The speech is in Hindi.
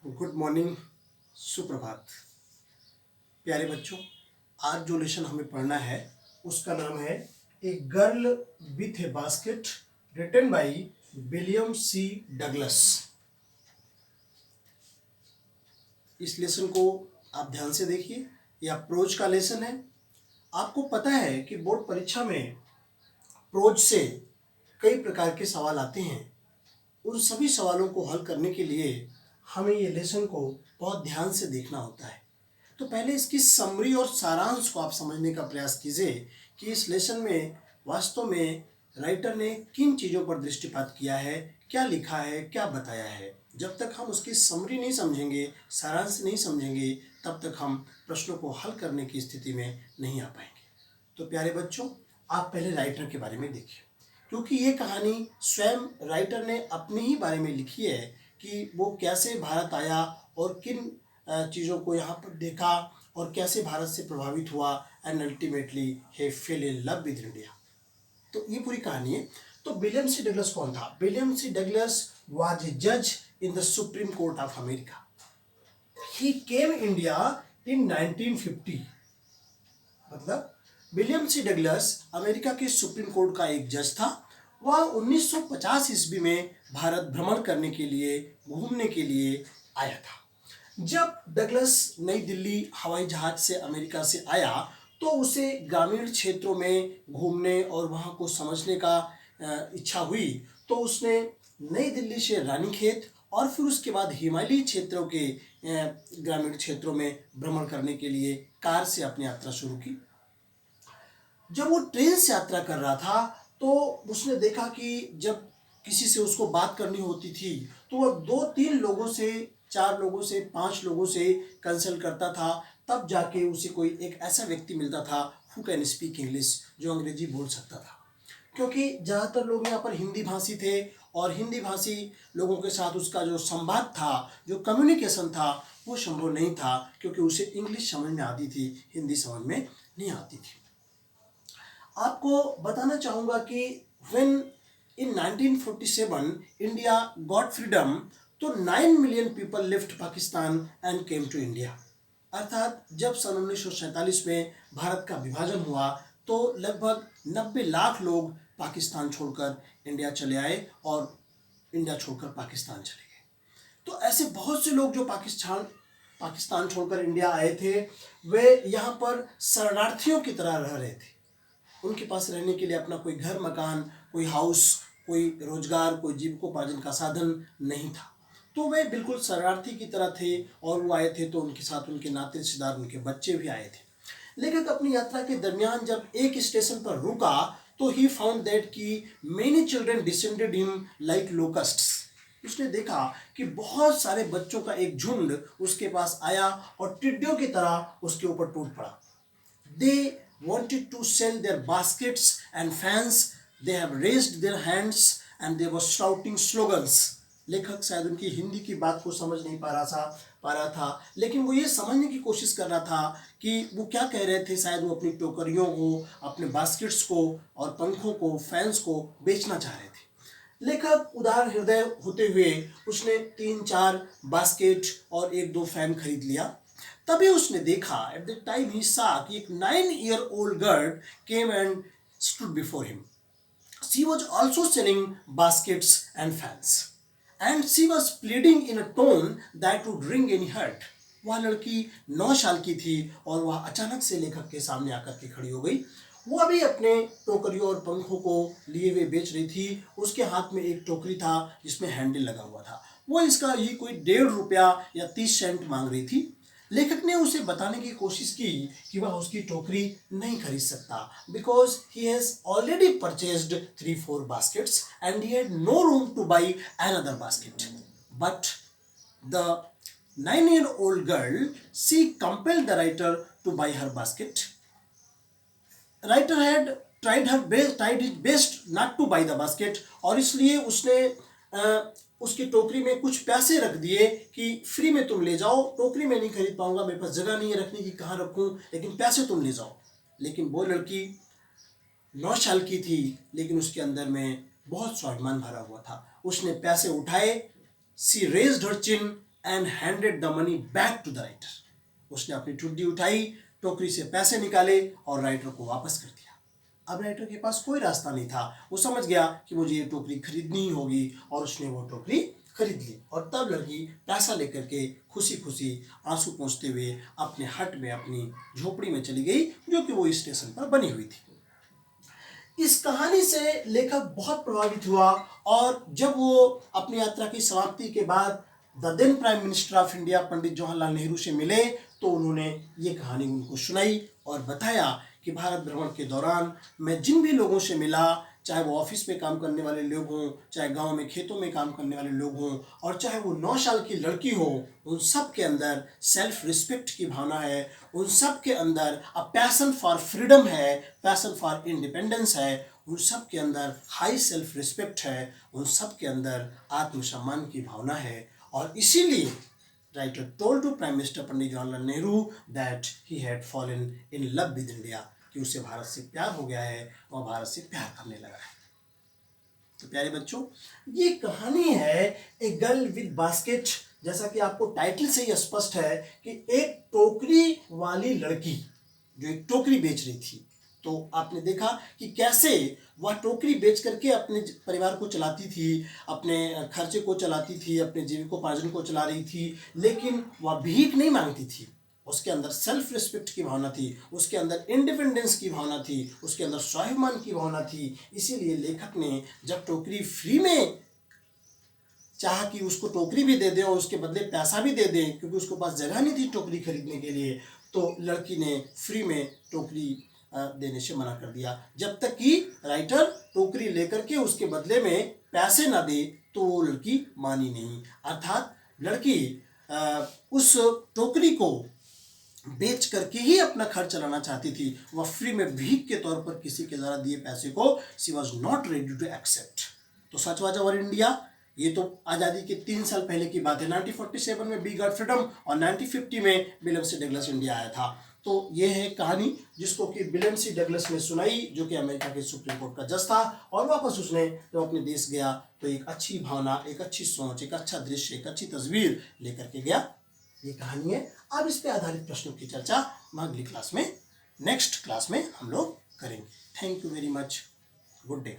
गुड मॉर्निंग, सुप्रभात। प्यारे बच्चों, आज जो लेसन हमें पढ़ना है उसका नाम है a girl with a basket, written by William C Douglas. इस लेसन को आप ध्यान से देखिए। यह प्रोज का लेसन है। आपको पता है कि बोर्ड परीक्षा में प्रोज से कई प्रकार के सवाल आते हैं। उन सभी सवालों को हल करने के लिए हमें ये लेसन को बहुत ध्यान से देखना होता है। तो पहले इसकी समरी और सारांश को आप समझने का प्रयास कीजिए कि इस लेसन में वास्तव में राइटर ने किन चीज़ों पर दृष्टिपात किया है, क्या लिखा है, क्या बताया है। जब तक हम उसकी समरी नहीं समझेंगे, सारांश नहीं समझेंगे, तब तक हम प्रश्नों को हल करने की स्थिति में नहीं आ पाएंगे। तो प्यारे बच्चों, आप पहले राइटर के बारे में देखिए, क्योंकि ये कहानी स्वयं राइटर ने अपने ही बारे में लिखी है कि वो कैसे भारत आया और किन चीज़ों को यहाँ पर देखा और कैसे भारत से प्रभावित हुआ and ultimately he fell in love with India. तो ये पूरी कहानी है। तो विलियम सी डगलस कौन था? William C Douglas was a जज in the Supreme Court of America. He came India in 1950। मतलब विलियम सी डगलस अमेरिका के सुप्रीम कोर्ट का एक जज था। वह 1950 ईस्वी में भारत भ्रमण करने के लिए, घूमने के लिए आया था। जब डगलस नई दिल्ली हवाई जहाज से अमेरिका से आया तो उसे ग्रामीण क्षेत्रों में घूमने और वहाँ को समझने का इच्छा हुई। तो उसने नई दिल्ली से रानीखेत और फिर उसके बाद हिमालयी क्षेत्रों के ग्रामीण क्षेत्रों में भ्रमण करने के लिए कार से अपनी यात्रा शुरू की। जब वो ट्रेन से यात्रा कर रहा था तो उसने देखा कि जब किसी से उसको बात करनी होती थी तो वह 2-3 लोगों से, 4 लोगों से, 5 लोगों से कंसल्ट करता था। तब जाके उसे कोई एक ऐसा व्यक्ति मिलता था हु कैन स्पीक इंग्लिश, जो अंग्रेजी बोल सकता था। क्योंकि ज़्यादातर लोग यहाँ पर हिंदी भाषी थे और हिंदी भाषी लोगों के साथ उसका जो संवाद था, जो कम्युनिकेशन था, वो संभव नहीं था, क्योंकि उसे इंग्लिश समझ में आती थी, हिंदी समझ में नहीं आती थी। आपको बताना चाहूँगा कि when in 1947 India got freedom, तो 9 million people left Pakistan and came to India. अर्थात जब सन 1947 में भारत का विभाजन हुआ तो लगभग 90 लाख लोग पाकिस्तान छोड़कर इंडिया चले आए और इंडिया छोड़कर पाकिस्तान चले गए। तो ऐसे बहुत से लोग जो पाकिस्तान छोड़कर इंडिया आए थे, वे यहाँ पर शरणार्थियों की तरह रह रहे थे। उनके पास रहने के लिए अपना कोई घर मकान, कोई हाउस, कोई रोजगार, कोई जीविकोपार्जन का साधन नहीं था। तो वे बिल्कुल शरणार्थी की तरह थे और वो आए थे तो उनके साथ उनके नाते रिश्तेदार, उनके बच्चे भी आए थे। लेकिन अपनी यात्रा के दरमियान जब एक स्टेशन पर रुका तो ही फाउंड दैट कि many children descended him like locusts. उसने देखा कि बहुत सारे बच्चों का एक झुंड उसके पास आया और टिड्डियों की तरह उसके ऊपर टूट पड़ा। They wanted to sell their baskets and fans. They have raised their hands and they were shouting slogans. लेखक शायद उनकी हिंदी की बात को समझ नहीं पा रहा था, लेकिन वो ये समझने की कोशिश कर रहा था कि वो क्या कह रहे थे। शायद वो अपनी टोकरियों को, अपने बास्केट्स को और पंखों को, फैंस को बेचना चाह रहे थे। लेखक उदार हृदय होते हुए उसने 3-4 बास्केट और 1-2 फैन खरीद लिया। तभी उसने देखा, एट द टाइम ही सा, कि एक 9-year-old girl came and stood before him. She was also selling baskets and fans and she was pleading in a tone that would ring any heart. वह लड़की 9 साल की थी और वह अचानक से लेखक के सामने आकर के खड़ी हो गई। वो अभी अपने टोकरियों और पंखों को लिए हुए बेच रही थी। उसके हाथ में एक टोकरी था जिसमें हैंडल लगा हुआ था। वो इसका ही कोई 1.5 रुपया या 30 सेंट मांग रही थी। लेखक ने उसे बताने की कोशिश की कि वह उसकी टोकरी नहीं खरीद सकता, because he has already purchased 3-4 baskets and he had no room to buy another basket. But the 9-year-old girl, she compelled the writer to buy her basket. Writer had tried his best not to buy the basket, और इसलिए उसने उसकी टोकरी में कुछ पैसे रख दिए कि फ्री में तुम ले जाओ, टोकरी में नहीं खरीद पाऊंगा, मेरे पास जगह नहीं है रखने की, कहाँ रखूं, लेकिन पैसे तुम ले जाओ। लेकिन वो लड़की 9 साल की थी, लेकिन उसके अंदर में बहुत स्वाभिमान भरा हुआ था। उसने पैसे उठाए, she raised her chin and handed the money back to the writer. उसने अपनी ठुड्डी उठाई, टोकरी से पैसे निकाले और राइटर को वापस कर दिया। अब राइटर के पास कोई रास्ता नहीं था, वो समझ गया कि मुझे ये टोकरी खरीदनी ही होगी और उसने वो टोकरी खरीद ली। और तब लड़की पैसा लेकर के खुशी खुशी आंसू पोंछते हुए अपने हट में, अपनी झोपड़ी में चली गई, जो कि वो स्टेशन पर बनी हुई थी। इस कहानी से लेखक बहुत प्रभावित हुआ और जब वो अपनी यात्रा की समाप्ति के बाद the then prime minister of India Pandit Jawaharlal Nehru से मिले तो उन्होंने ये कहानी उनको सुनाई और बताया कि भारत भ्रमण के दौरान मैं जिन भी लोगों से मिला, चाहे वो ऑफिस में काम करने वाले लोग हों, चाहे गांव में खेतों में काम करने वाले लोग हों, और चाहे वो 9 साल की लड़की हो, उन सब के अंदर सेल्फ रिस्पेक्ट की भावना है, उन सब के अंदर अ पैशन फॉर फ्रीडम है, पैशन फॉर इंडिपेंडेंस है, उन सब के अंदर हाई सेल्फ रिस्पेक्ट है, उन सब के अंदर आत्मसम्मान की भावना है। और इसीलिए writer told to Prime Minister Pandit Jawaharlal Nehru that he had fallen in love with India, कि उसे भारत से प्यार हो गया है, वह भारत से प्यार करने लगा है। तो प्यारे बच्चों, ये कहानी है ए गर्ल विद बास्केट। जैसा कि आपको टाइटल से ही स्पष्ट है कि एक टोकरी वाली लड़की जो एक टोकरी बेच रही थी, तो आपने देखा कि कैसे वह टोकरी बेच करके अपने परिवार को चलाती थी, अपने खर्चे को चलाती थी, अपने जीविकोपार्जन को चला रही थी, लेकिन वह भीख नहीं मांगती थी। उसके अंदर सेल्फ रिस्पेक्ट की भावना थी, उसके अंदर इंडिपेंडेंस की भावना थी, उसके अंदर स्वाभिमान की भावना थी। इसीलिए लेखक ने जब टोकरी फ्री में चाहा कि उसको टोकरी भी दे दे और उसके बदले पैसा भी दे दे, क्योंकि उसके पास जगह नहीं थी टोकरी खरीदने के लिए, तो लड़की ने फ्री में टोकरी देने से मना कर दिया। जब तक कि राइटर टोकरी लेकर के उसके बदले में पैसे ना दे तो वो लड़की मानी नहीं। अर्थात लड़की उस टोकरी को बेच करके ही अपना खर्च चलाना चाहती थी। वह फ्री में भीख के तौर पर किसी के द्वारा दिए पैसे को she was not ready to accept. तो सच वाज अवर इंडिया, ये तो आज़ादी के 3 साल पहले की बात है। 1947 में वी गॉट फ्रीडम और 1950 में विलियम सी डगलस इंडिया आया था। तो ये है कहानी जिसको कि विलियम सी डगलस ने सुनाई, जो कि अमेरिका के सुप्रीम कोर्ट का जज था, और वापस उसने जब अपने देश गया तो एक अच्छी भावना, एक अच्छी सोच, एक अच्छा दृश्य, एक अच्छी तस्वीर लेकर के गया। ये कहानी है। अब इस पे आधारित प्रश्नों की चर्चा हम अगली क्लास में, नेक्स्ट क्लास में हम लोग करेंगे। Thank you very much. Good day.